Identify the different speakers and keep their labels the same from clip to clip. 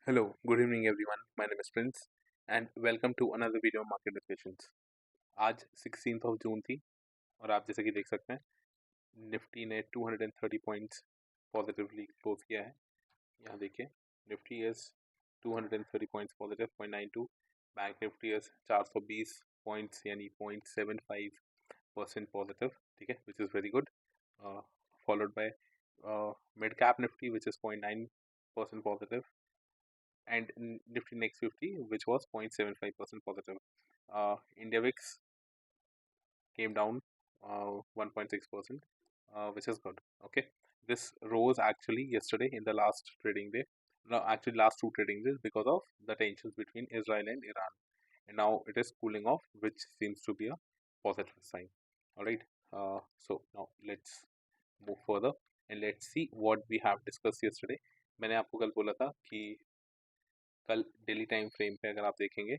Speaker 1: Hello, good evening everyone. My name is Prince and welcome to another video of market discussions. आज 16th of June थी और आप जैसे कि देख सकते हैं निफ्टी ने 230 पॉइंट्स पॉजिटिवली क्लोज किया है। यहाँ देखिए Nifty is 230 points positive 0.92, bank Nifty is 420 points यानी 0.75% पॉजिटिव, ठीक है, which is very good, followed by mid cap Nifty which is 0.9% positive and Nifty Next 50, which was 0.75% positive. India VIX came down 1.6%, which is good. Okay, this rose actually yesterday in the last trading day. No, actually last two trading days because of the tensions between Israel and Iran, and now it is cooling off, which seems to be a positive sign. All right. So now let's move further and let's see what we have discussed yesterday. मैंने आपको कल बोला था कि कल daily time frame पे अगर आप देखेंगे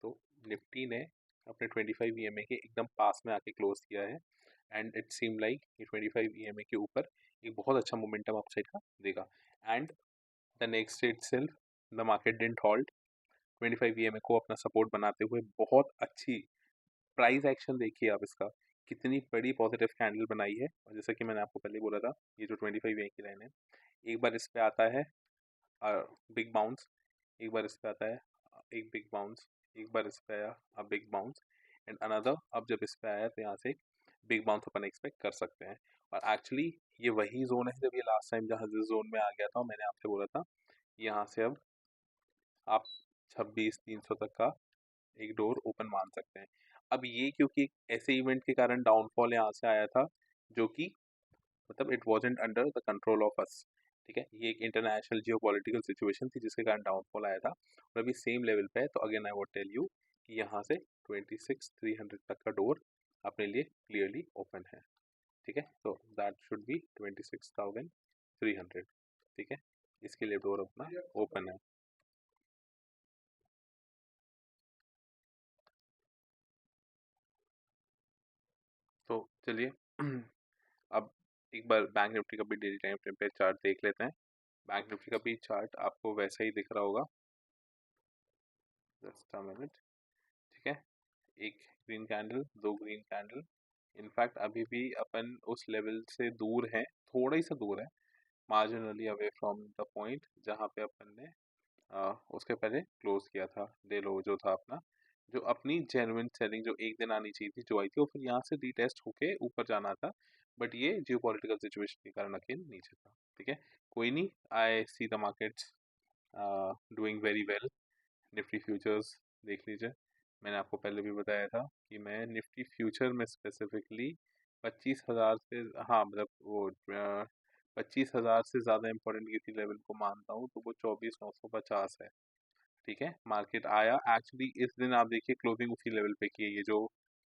Speaker 1: तो निफ्टी ने अपने 25 ईएमए के एकदम पास में आके क्लोज किया है एंड इट सीम लाइक ये 25 ईएमए के ऊपर एक बहुत अच्छा मोमेंटम अपसाइड का देगा and the next day itself the market didn't halt. 25 EMA को अपना सपोर्ट बनाते हुए बहुत अच्छी प्राइस एक्शन देखिए आप इसका, कितनी बड़ी पॉजिटिव कैंडल बनाई है। और जैसा कि मैंने आपको पहले बोला था, ये जो 25 ईएमए की लाइन है, एक बार इस पे आता है बिग बाउंस, एक बार इस पे आता है एक बिग बाउंस, एक बार इस पे आया अब बिग बाउंस एंड अनदर, अब जब इस पे आया तो यहाँ से एक बिग बाउंस अपन एक्सपेक्ट कर सकते हैं। और एक्चुअली ये वही जोन है जब ये लास्ट टाइम जहाँ जिस जोन में आ गया था, मैंने आपसे बोला था यहाँ से अब आप 26,300 तक का एक डोर ओपन मान सकते हैं। अब ये क्योंकि एक ऐसे इवेंट के कारण डाउनफॉल यहाँ से आया था जो कि मतलब it wasn't under the control of us, ठीक है, ये एक इंटरनेशनल जियो पॉलिटिकल सिचुएशन थी जिसके कारण डाउनफॉल आया था और अभी सेम लेवल पे है। तो again I would tell you कि यहाँ से 26,300 तक का डोर अपने लिए क्लियरली ओपन है, ठीक है। तो दैट शुड बी 26,300, ठीक है, इसके लिए डोर अपना ओपन है। तो चलिए अब एक बार बैंक निफ्टी का भी डेली टाइम फ्रेम पे चार्ट देख लेते हैं। बैंक निफ्टी का भी चार्ट आपको वैसा ही दिख रहा होगा, जस्ट अ मिनट, ठीक है, एक ग्रीन कैंडल, दो ग्रीन कैंडल, इनफैक्ट अभी भी अपन उस लेवल से दूर हैं, थोड़ा ही सा दूर है, marginally away from the point जहाँ पे अपन ने उसके पहले क्लोज किया था, डे लो जो था अपना, जो अपनी जेन्युइन सेलिंग जो एक दिन आनी चाहिए थी जो आई थी, और फिर यहाँ से रीटेस्ट होके ऊपर जाना था, बट ये जियो पॉलिटिकल सिचुएशन के कारण अकेले नीचे था, ठीक है। कोई नहीं, I see the markets doing very well. Nifty futures देख लीजिए, मैंने आपको पहले भी बताया था कि मैं निफ्टी फ्यूचर में स्पेसिफिकली 25,000 से, हाँ मतलब वो 25,000 से ज़्यादा इम्पोर्टेंट किसी लेवल को मानता हूँ, तो वो 24,950 है, ठीक है। मार्केट आया एक्चुअली इस दिन, आप देखिए क्लोजिंग उसी लेवल पे की है, ये जो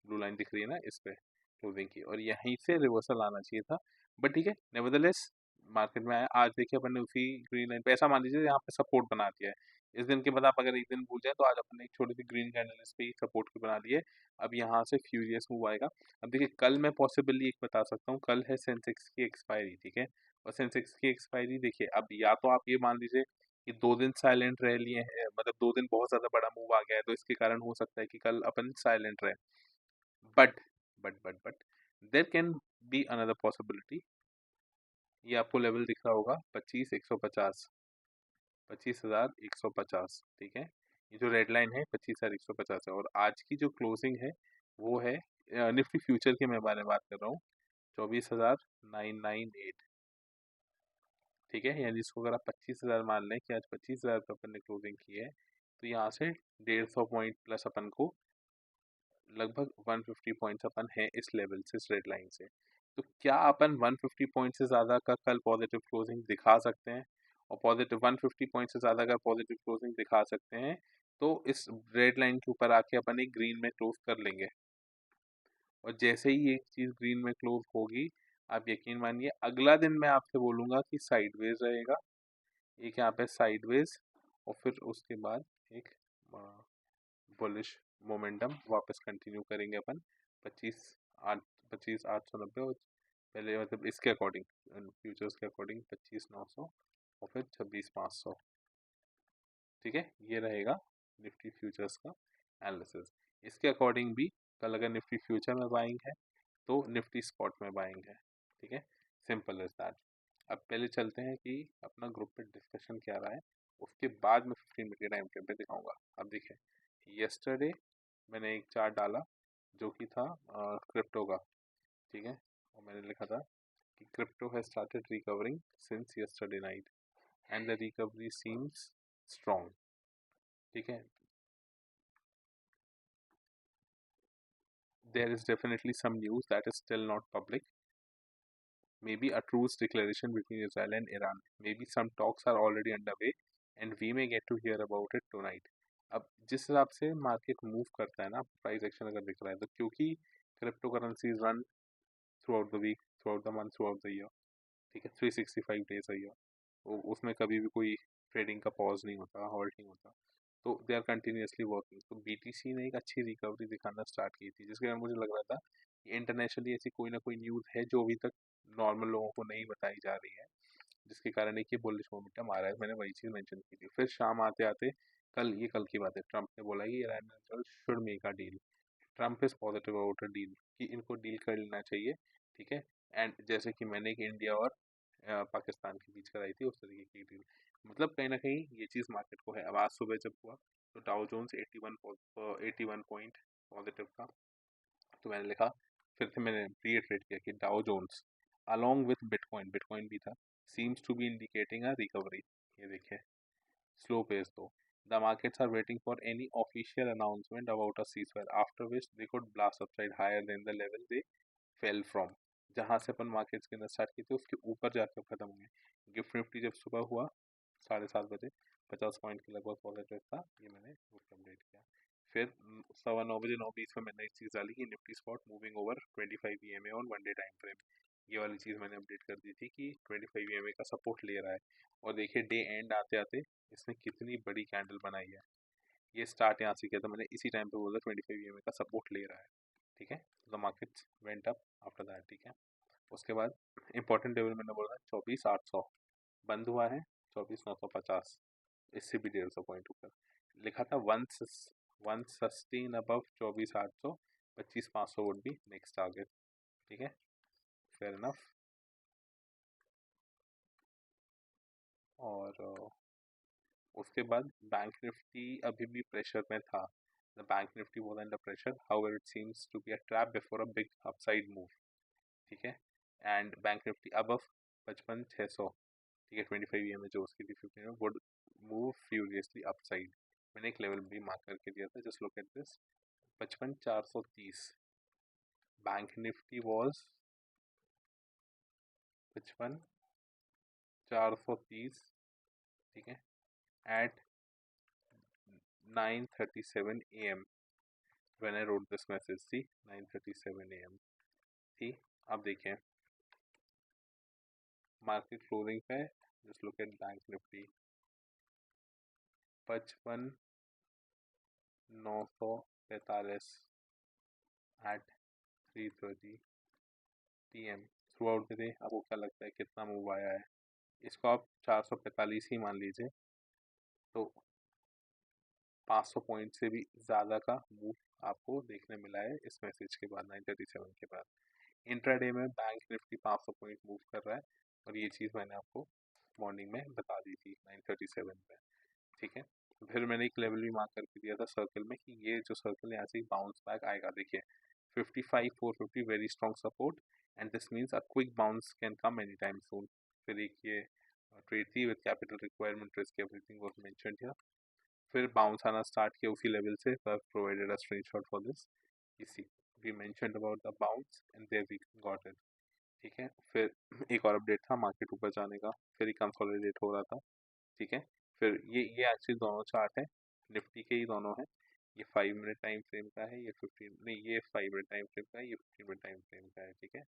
Speaker 1: ब्लू लाइन दिख रही है ना, इस पे क्लोजिंग की, और यहीं से रिवर्सल आना चाहिए था, बट ठीक है, नेवरदलेस मार्केट में आया। आज देखिए अपन ने उसी ग्रीन लाइन पे, ऐसा मान लीजिए यहाँ पे सपोर्ट बना दिया है, इस दिन के बाद आप अगर एक दिन भूल जाए तो आज अपन ने एक छोटी सी ग्रीन कैंडल इस पे ही सपोर्ट की बना ली है। अब यहाँ से फ्यूरियस मूव आएगा। अब देखिए कल मैं पॉसिबली एक बता सकता हूँ, कल है सेंसेक्स की एक्सपायरी, ठीक है, और सेंसेक्स की एक्सपायरी देखिए, अब या तो आप ये मान लीजिए कि 2 दिन साइलेंट रह लिए हैं, मतलब 2 दिन बहुत ज्यादा बड़ा मूव आ गया है तो इसके कारण हो सकता है कि कल अपन साइलेंट रहे, but but there can be another possibility. ये आपको लेवल दिख रहा होगा 25,150, 25,150, ठीक है, ये जो रेड लाइन है 25,150 है, और आज की जो क्लोजिंग है वो है निफ्टी फ्यूचर के मैं बारे में बात कर रहा हूँ, 24,998, ठीक है, यानी इसको अगर आप 25,000 मान लें कि आज 25,000 पे अपन ने क्लोजिंग की है, तो यहाँ से 150 पॉइंट प्लस अपन को लगभग 150 पॉइंट्स अपन है इस लेवल से, इस रेड लाइन से। तो क्या अपन 150 पॉइंट से ज़्यादा का कल पॉजिटिव क्लोजिंग दिखा सकते हैं? और पॉजिटिव 150 पॉइंट से ज़्यादा का पॉजिटिव क्लोजिंग दिखा सकते हैं तो इस रेड लाइन के ऊपर आके अपन एक ग्रीन में क्लोज कर लेंगे, और जैसे ही एक चीज़ ग्रीन में क्लोज होगी, आप यकीन मानिए अगला दिन मैं आपसे बोलूँगा कि साइडवेज रहेगा, एक यहाँ पे साइडवेज, और फिर उसके बाद एक बुलिश मोमेंटम वापस कंटिन्यू करेंगे अपन 25,800, 25,890, और पहले मतलब इसके अकॉर्डिंग, फ्यूचर्स के अकॉर्डिंग 25,900, और फिर 26,500, ठीक है, ये रहेगा निफ्टी फ्यूचर्स का एनालिसिस। इसके अकॉर्डिंग भी कल अगर निफ्टी फ्यूचर में बाइंग है तो निफ्टी स्पॉट में बाइंग है। ठीक है, सिंपल इज दैट। अब पहले चलते हैं कि अपना ग्रुप पे डिस्कशन क्या रहा है, उसके बाद मैं 15 मिनट के टाइम फ्रेम पे दिखाऊंगा। अब देखिए, यस्टरडे मैंने एक चार्ट डाला जो कि था क्रिप्टो का। ठीक है, और मैंने लिखा था कि crypto has started recovering since yesterday night and the recovery seems strong. ठीक है, there is definitely some news that is still not public. Maybe a truce declaration between Israel and Iran. Maybe some talks are already underway and we may get to hear about it tonight. अब जिस हिसाब से market move करता है ना, price action अगर दिख रहा है तो क्योंकि cryptocurrencies run throughout the week, throughout the month, throughout the year. ठीक है, 365 डेज अ ईयर, तो उसमें कभी भी कोई ट्रेडिंग का पॉज नहीं होता, हॉल्ट नहीं होता, तो दे आर कंटिन्यूसली वर्किंग। तो बीटीसी ने एक अच्छी रिकवरी दिखाना स्टार्ट की थी, जिसके कारण मुझे लग रहा था कि इंटरनेशनली ऐसी कोई ना कोई न्यूज़ है जो अभी तक नॉर्मल लोगों को नहीं बताई जा रही है, जिसके कारण एक ये बुलिश मोमेंटम आ रहा है। मैंने वही चीज़ मेंशन की थी। फिर शाम आते आते कल की बात है, ट्रम्प ने बोला कि Iran should make a deal. Trump is positive about a deal, कि इनको डील कर लेना चाहिए। ठीक है, एंड जैसे कि मैंने एक इंडिया और पाकिस्तान के बीच कराई थी, उस तरीके की डील। मतलब कहीं ना कहीं ये चीज़ मार्केट को है। अब आज सुबह जब हुआ तो डाउ जोन्स 81 पॉइंट पॉजिटिव था। तो मैंने लिखा, फिर से मैंने रीइटरेट किया कि Dow Jones along with bitcoin, bitcoin भी था, seems to be indicating a recovery. ये देखिए, slow pace though. The markets are waiting for any official announcement about a ceasefire, after which they could blast upside higher than the level they fell from. जहाँ से अपन markets के अंदर start किए थे उसके ऊपर जाकर खत्म हुए। गिफ्ट निफ्टी जब सुबह हुआ 7:30 बजे 50 पॉइंट के लगभग पॉजिटिव था, ये मैंने ग्रुप अपडेट किया। फिर 9:15 9:20 में मैंने एक चीज़ डाली कि Nifty spot moving over 25 EMA on one day time frame. ये वाली चीज़ मैंने अपडेट कर दी थी कि 25 EMA का सपोर्ट ले रहा है। और देखिए, डे एंड आते आते इसने कितनी बड़ी कैंडल बनाई है। ये स्टार्ट यहाँ से किया था मैंने, इसी टाइम पे बोला 25 EMA का सपोर्ट ले रहा है। ठीक है, the market went up after that. ठीक है, उसके बाद इंपॉर्टेंट लेवल मैंने बोला 24,800, बंद हुआ है 24,950, इससे भी 150 पॉइंट ऊपर। लिखा था one sustain above 24,800, 25,500 would be next target. ठीक है, फेयर इनफ। और उसके बाद बैंक निफ्टी अभी भी प्रेशर में था। The Bank Nifty was under pressure, however it seems to be a trap before a big upside move. ठीक है, एंड बैंक निफ्टी अबव 55,600, ठीक है, 25 EMA जो उसकी थी 15 वुड मूव फ्यूरियसली अपसाइड। मैंने एक लेवल भी मार्क करके दिया था, just look at this, 55,430। Bank Nifty was 55,430, ठीक है, eight 9:37 AM when I wrote this message थी, 9:37 AM थी। अब देखें मार्केट क्लोजिंग पे, just look at Bank Nifty 55,945 at 3:30 PM throughout the day. आपको क्या लगता है कितना मूव आया है? इसको आप 445 ही मान लीजिए, तो 500 पॉइंट से भी ज़्यादा का मूव आपको देखने मिला है इस मैसेज के बाद, 9:37 के बाद। इंट्राडे में बैंक निफ्टी 500 पॉइंट मूव कर रहा है, और ये चीज़ मैंने आपको मॉर्निंग में बता दी थी 9:37 पे। ठीक है, फिर मैंने एक लेवल भी मार्क करके दिया था सर्कल में कि ये जो सर्कल यहाँ से बाउंस बैक आएगा। देखिए 55,450 very strong support, and this means a quick bounce can come any time soon. फिर एक ये ट्रेड थी with capital requirement, risk, everything was mentioned here. फिर बाउंस आना स्टार्ट किया उसी लेवल से, so I've provided a screenshot for this। You see, we mentioned about the bounce and there we got it। ठीक है, फिर एक और अपडेट था मार्केट ऊपर जाने का, फिर ही कंसोलिडेट हो रहा था। ठीक है, फिर ये एक्चुअली दोनों चार्ट है, निफ्टी के ही दोनों हैं। ये 5 मिनट टाइम फ्रेम का है, ये 15 नहीं, ये 5 मिनट टाइम फ्रेम का है, ये 15 मिनट टाइम फ्रेम का है। ठीक है,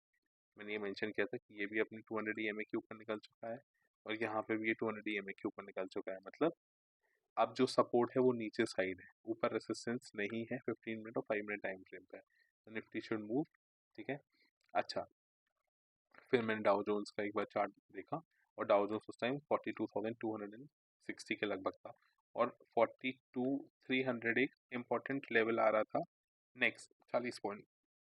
Speaker 1: मैंने ये मेंशन किया था कि ये भी अपनी 200 EMA के ऊपर निकल चुका है, और यहाँ पे भी ये 200 EMA के ऊपर निकल चुका है। मतलब अब जो सपोर्ट है वो नीचे साइड है, ऊपर रेसिस्टेंस नहीं है 15 मिनट और 5 मिनट टाइम फ्रेम पे, तो निफ्टी शुड मूव। ठीक है, अच्छा, फिर मैंने डाउ जोन्स का एक बार चार्ट देखा, और डाउ जोन्स उस टाइम 42,260 के लगभग था, और 42,300 एक इम्पोर्टेंट लेवल आ रहा था नेक्स्ट 40 पॉइंट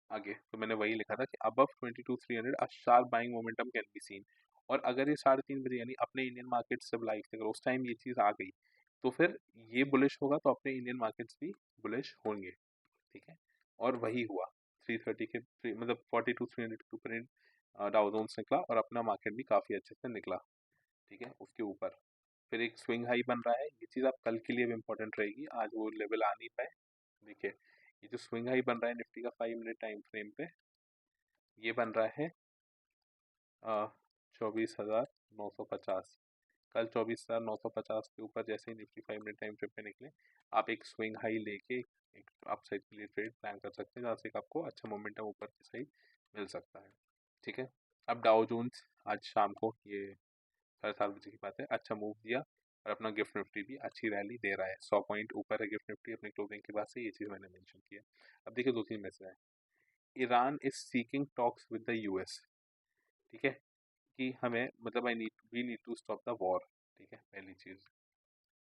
Speaker 1: आगे। तो मैंने वही लिखा था कि above 22,300 a sharp buying momentum can be seen. और अगर ये 3:30 बजे यानी अपने इंडियन मार्केट जब लाइव थे, अगर उस टाइम ये चीज़ आ गई तो फिर ये बुलिश होगा तो अपने इंडियन मार्केट्स भी बुलिश होंगे। ठीक है, और वही हुआ 330 के मतलब 42,300 के ऊपर डाउ जोन्स निकला और अपना मार्केट भी काफ़ी अच्छे से निकला। ठीक है, उसके ऊपर फिर एक स्विंग हाई बन रहा है। ये चीज़ आप कल के लिए भी इम्पोर्टेंट रहेगी, आज वो लेवल आ नहीं पाए। देखिए ये जो स्विंग हाई बन रहा है निफ्टी का 5 मिनट टाइम फ्रेम पे, ये बन रहा है 24,950। कल 24,950 के ऊपर जैसे ही निफ्टी 5 मिनट टाइम फ्रेम पे निकले, आप एक स्विंग हाई लेके एक अपसाइड के लिए ट्रेड प्लान कर सकते हैं, जहाँ से आपको अच्छा मोमेंटम ऊपर की साइड मिल सकता है। ठीक है, अब डाउ जोन्स आज शाम को, ये 7:30 बजे की बात है, अच्छा मूव दिया और अपना गिफ्ट निफ्टी भी अच्छी रैली दे रहा है। 100 पॉइंट ऊपर है गिफ्ट निफ्टी अपनी क्लोजिंग के बाद से, ये चीज़ मैंने मेंशन किया। अब देखिए 2-3 मैसेज है। Iran is seeking talks with the US. ठीक है, कि हमें मतलब we need to stop the war. ठीक है, पहली चीज़।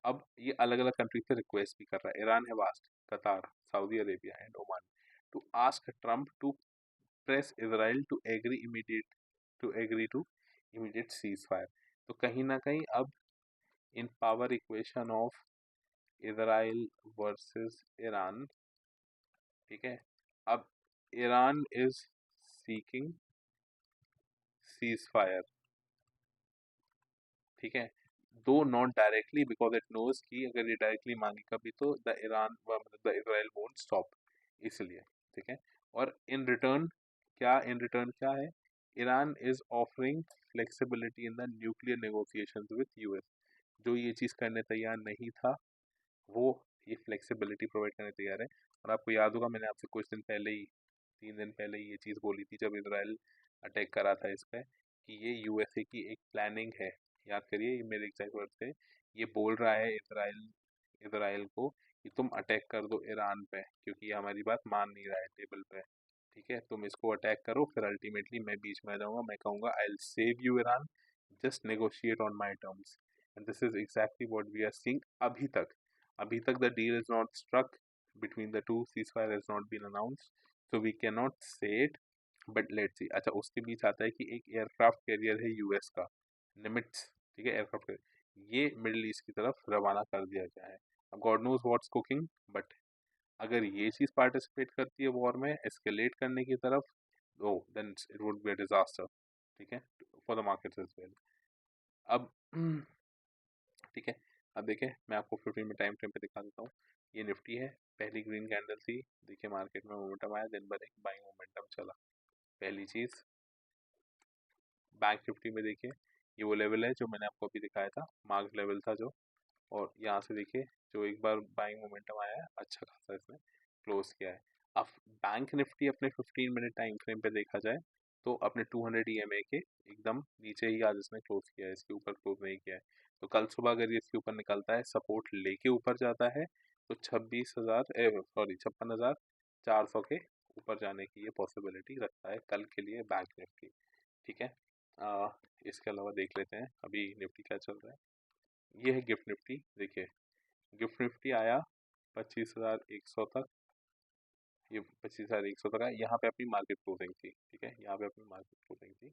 Speaker 1: अब ये अलग अलग कंट्री से रिक्वेस्ट भी कर रहा है। ईरान है वास्ट, Qatar, Saudi Arabia and Oman to ask Trump to press Israel to agree to immediate ceasefire. तो कहीं ना कहीं अब in power equation of Israel versus Iran, ठीक है, अब Iran is seeking ceasefire. ठीक है, though not directly because it knows कि अगर ये डायरेक्टली मांगेगा भी तो द ईरान मतलब द इसराइल वोंट स्टॉप, इसलिए। ठीक है, और इन रिटर्न क्या है, Iran is offering flexibility in the nuclear negotiations with US. जो ये चीज़ करने तैयार नहीं था वो ये फ्लेक्सिबिलिटी प्रोवाइड करने तैयार है। और आपको याद होगा मैंने आपसे कुछ दिन पहले ही, 3 दिन पहले ही ये चीज़ बोली थी जब इसराइल अटैक करा था इस पे, कि ये यूएसए की एक प्लानिंग है। याद करिए, ये मेरे एग्जैक्ट वर्ड थे। ये बोल रहा है इसराइल इसराइल को कि तुम अटैक कर दो ईरान पे, क्योंकि ये हमारी बात मान नहीं रहा है टेबल पे। ठीक है, तुम इसको अटैक करो, फिर अल्टीमेटली मैं बीच में आ जाऊंगा, मैं कहूँगा I will save you Iran, just negotiate on my terms. And this is exactly what we are seeing अभी तक the deal is not struck between the two, ceasefire has not been announced, so we cannot say it, but let's see। अच्छा, उसके बीच आता है कि एक aircraft carrier है US का, निमिट्स। ठीक है, एयरक्राफ्ट कैरियर ये मिडिल ईस्ट की तरफ रवाना कर दिया गया है। अब God knows what's cooking, but अगर ये चीज़ पार्टिसिपेट करती है वॉर में एस्केलेट करने की तरफ, oh then it would be a disaster. ठीक है, for the markets as well. अब ठीक है, अब देखिए मैं आपको 15 मिनट टाइम फ्रेम पे दिखा देता हूँ। ये निफ्टी है, पहली ग्रीन कैंडल थी, देखिए मार्केट में मोमेंटम आया, दिन भर एक बाइंग मोमेंटम चला। पहली चीज़, बैंक निफ्टी में देखिए ये वो लेवल है जो मैंने आपको अभी दिखाया था, मार्क लेवल था जो, और यहाँ से देखिए जो एक बार बाइंग मोमेंटम आया है, अच्छा खासा इसने क्लोज किया है। अब बैंक निफ्टी अपने 15 मिनट टाइम फ्रेम पे देखा जाए तो अपने 200 ईएमए के एकदम नीचे ही आज इसने क्लोज किया है, इसके ऊपर क्लोज नहीं किया है। तो कल सुबह अगर ये इसके ऊपर निकलता है, सपोर्ट लेके ऊपर जाता है, तो 56,400 के ऊपर जाने की ये पॉसिबिलिटी रखता है कल के लिए बैंक निफ्टी। ठीक है, आ, इसके अलावा देख लेते हैं अभी निफ्टी क्या चल रहा है। ये है गिफ्ट निफ्टी, देखिए गिफ्ट निफ्टी आया 25,100 तक, ये 25,100 तक आया, यहाँ पे अपनी मार्केट क्लोजिंग थी। ठीक है, यहाँ पे अपनी मार्केट क्लोजिंग थी,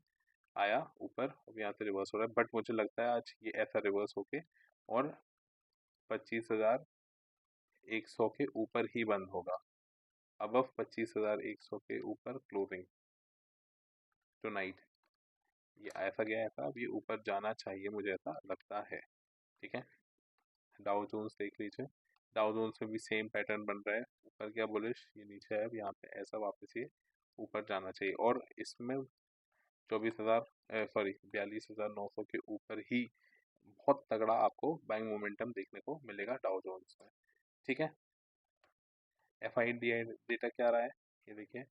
Speaker 1: आया ऊपर, अब यहाँ से रिवर्स हो रहा है, बट मुझे लगता है आज ये ऐसा रिवर्स होके और 25,100 के ऊपर ही बंद होगा, अबव 25,100 के ऊपर क्लोजिंग टुनाइट। ये ऐसा गया ऐसा, अब ये ऊपर जाना चाहिए, मुझे ऐसा लगता है। ठीक है, डाउ जोन्स देख लीजिए, डाउ जोन्स में भी सेम पैटर्न बन रहा है, ऊपर क्या बुलिश, ये नीचे है, अब यहाँ पे ऐसा वापस ये ऊपर जाना चाहिए, और इसमें 42,900 के ऊपर ही बहुत तगड़ा आपको बाइंग मोमेंटम देखने को मिलेगा डाउ जोन्स में। ठीक है, एफ आई डेटा क्या रहा है, ये देखिए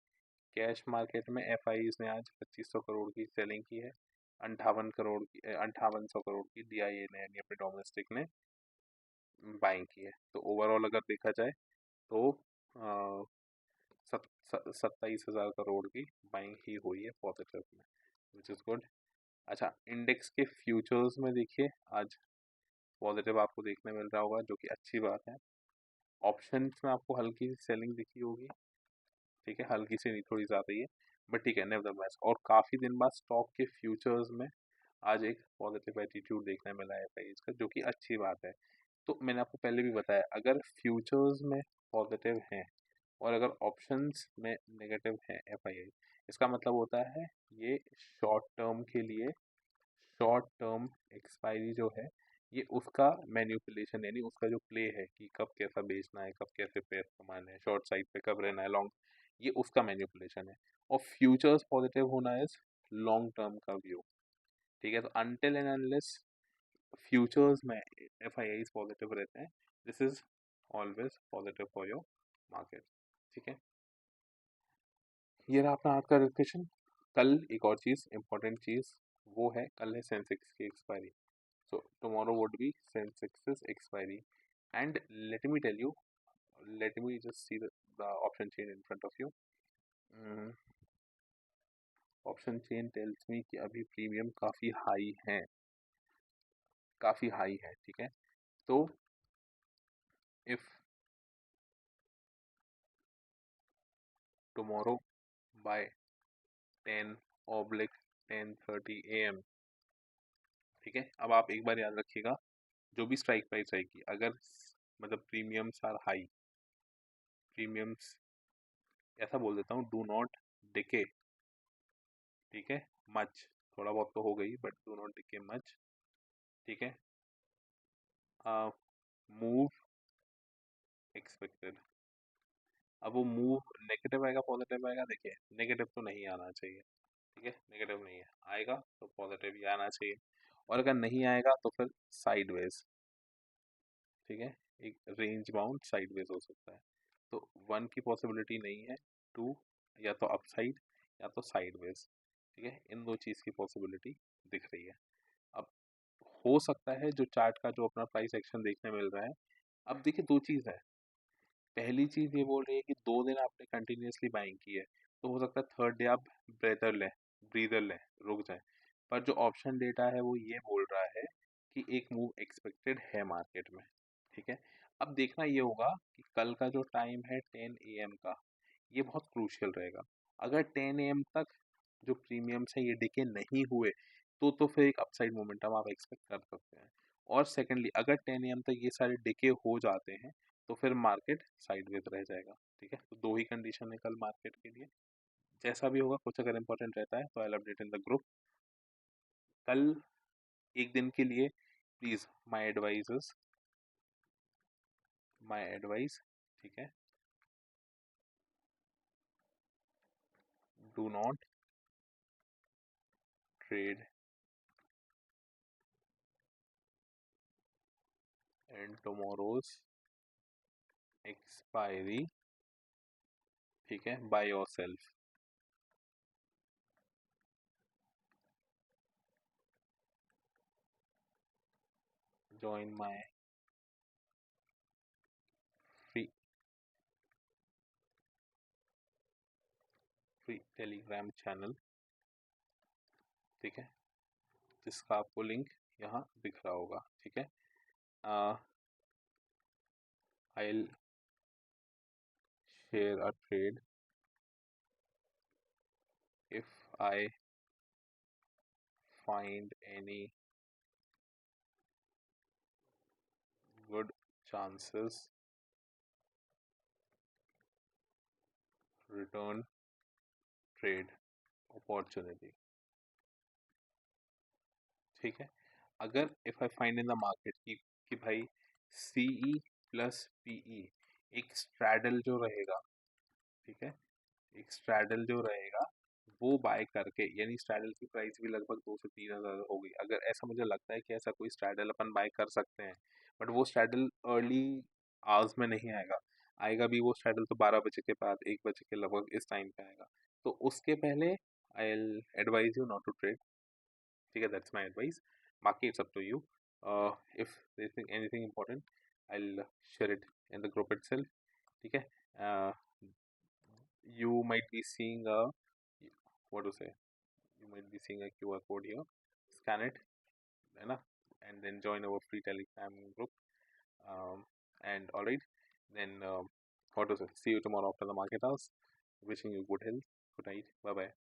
Speaker 1: कैश मार्केट में एफ ने आज 2500 करोड़ की सेलिंग की है, 5800 करोड़ की डी आई ए ने यानी अपने डोमेस्टिक ने बाइंग की है। तो ओवरऑल अगर देखा जाए तो 27,000 करोड़ की बाइंग ही हुई है पॉजिटिव में, विच इज़ गुड। अच्छा, इंडेक्स के फ्यूचर्स में देखिए आज पॉजिटिव आपको देखने मिल रहा होगा, जो कि अच्छी बात है। ऑप्शंस में आपको हल्की सी सेलिंग दिखी होगी, ठीक है, हल्की सी नहीं, थोड़ी ज़्यादा ही है, बट ठीक है, नेवरदलेस। और काफ़ी दिन बाद स्टॉक के फ्यूचर्स में आज एक पॉजिटिव एटीट्यूड देखने मिला है एफआईआईज का, जो कि अच्छी बात है। तो मैंने आपको पहले भी बताया, अगर फ्यूचर्स में पॉजिटिव हैं और अगर ऑप्शंस में नेगेटिव है एफआईआई, इसका मतलब होता है ये शॉर्ट टर्म के लिए, शॉर्ट टर्म एक्सपायरी जो है, ये उसका मैन्युपुलेशन, यानी उसका जो प्ले है कि कब कैसा बेचना है, कब कैसे पैर कमाना है, शॉर्ट साइड पे कब रहना है, लॉन्ग, ये उसका मैन्युपुलेशन है। और फ्यूचर्स पॉजिटिव होना इज लॉन्ग टर्म का व्यू, ठीक है। तो अनटिल एंड अनलेस फ्यूचर्स में एफआईआईज पॉजिटिव रहते हैं, this is always positive for your market, ठीक है। ये रहा अपना आज का डिस्कशन। कल एक और चीज़, इंपॉर्टेंट चीज़, वो है कल है सेंसेक्स की expiry. So tomorrow would be Sensex's expiry, and let me just see the option chain in front of you. Option chain tells me कि अभी प्रीमियम काफ़ी हाई है, काफ़ी हाई है, ठीक है। तो if tomorrow by 10/10:30 AM, ठीक है, अब आप एक बार याद रखिएगा, जो भी स्ट्राइक प्राइस आएगी, अगर मतलब प्रीमियम्स आर हाई, प्रीमियम्स, ऐसा बोल देता हूँ, डू नॉट डिके, ठीक है, मच, थोड़ा बहुत तो हो गई, but do not decay much, ठीक है। मूव एक्सपेक्टेड, अब वो मूव नेगेटिव आएगा पॉजिटिव आएगा, देखिए नेगेटिव तो नहीं आना चाहिए, ठीक है, नेगेटिव नहीं है, आएगा तो पॉजिटिव ही आना चाहिए, और अगर नहीं आएगा तो फिर साइडवेज, ठीक है, एक रेंज बाउंड साइडवेज हो सकता है। तो 1 की पॉसिबिलिटी नहीं है, 2 या तो अपसाइड या तो साइडवेज, ठीक है, इन दो चीज़ की पॉसिबिलिटी दिख रही है। अब हो सकता है जो चार्ट का जो अपना प्राइस एक्शन देखने मिल रहा है, अब देखिए दो चीज़ है, पहली चीज़ ये बोल रही है कि 2 दिन आपने कंटिन्यूसली बाइंग की है, तो हो सकता है थर्ड डे आप ब्रीदर लें, रुक जाएं। पर जो ऑप्शन डेटा है वो ये बोल रहा है कि एक मूव एक्सपेक्टेड है मार्केट में, ठीक है। अब देखना ये होगा कि कल का जो टाइम है 10 AM का, ये बहुत क्रूशियल रहेगा। अगर 10 AM तक जो प्रीमियम्स हैं ये डिके नहीं हुए, तो फिर एक अपसाइड मोमेंटम आप एक्सपेक्ट कर सकते हैं। और सेकेंडली अगर 10 AM तक ये सारे डिके हो जाते हैं, तो फिर मार्केट साइडवेज रह जाएगा, ठीक है। तो दो ही कंडीशन है कल मार्केट के लिए, जैसा भी होगा, कुछ अगर इंपॉर्टेंट रहता है तो I will update in the group. कल एक दिन के लिए प्लीज माय एडवाइस, ठीक है, do not trade in tomorrow's expiry, ठीक है, by yourself. Join my free Telegram channel, ठीक है, जिसका आपको लिंक यहाँ दिख रहा होगा, ठीक है। आई will share a trade if I find any good chances, return trade opportunity, ठीक है। अगर if I find in the market कि भाई सीई प्लस पीई एक स्ट्रैडल जो रहेगा, ठीक है, एक स्ट्रैडल जो रहेगा वो बाय करके, यानी स्ट्रैडल की प्राइस भी लगभग 2 से 3 हज़ार हो गई, अगर ऐसा मुझे लगता है कि ऐसा कोई स्ट्रैडल अपन बाय कर सकते हैं, बट वो स्ट्रैडल अर्ली आवर्स में नहीं आएगा, आएगा भी वो स्ट्रैडल तो 12 बजे के बाद, 1 बजे के लगभग इस टाइम पे आएगा, तो उसके पहले I will advise you not to trade, ठीक है, दैट्स माय एडवाइस। बाकी it's up to you, if there is anything important I will share it in the group itself, ठीक है। You might be seeing a, what to say, you might be seeing a QR code here, scan it, है ना, and then join our free Telegram group. And all right, then what to say? See you tomorrow after the market hours. Wishing you good health. Good night. Bye bye.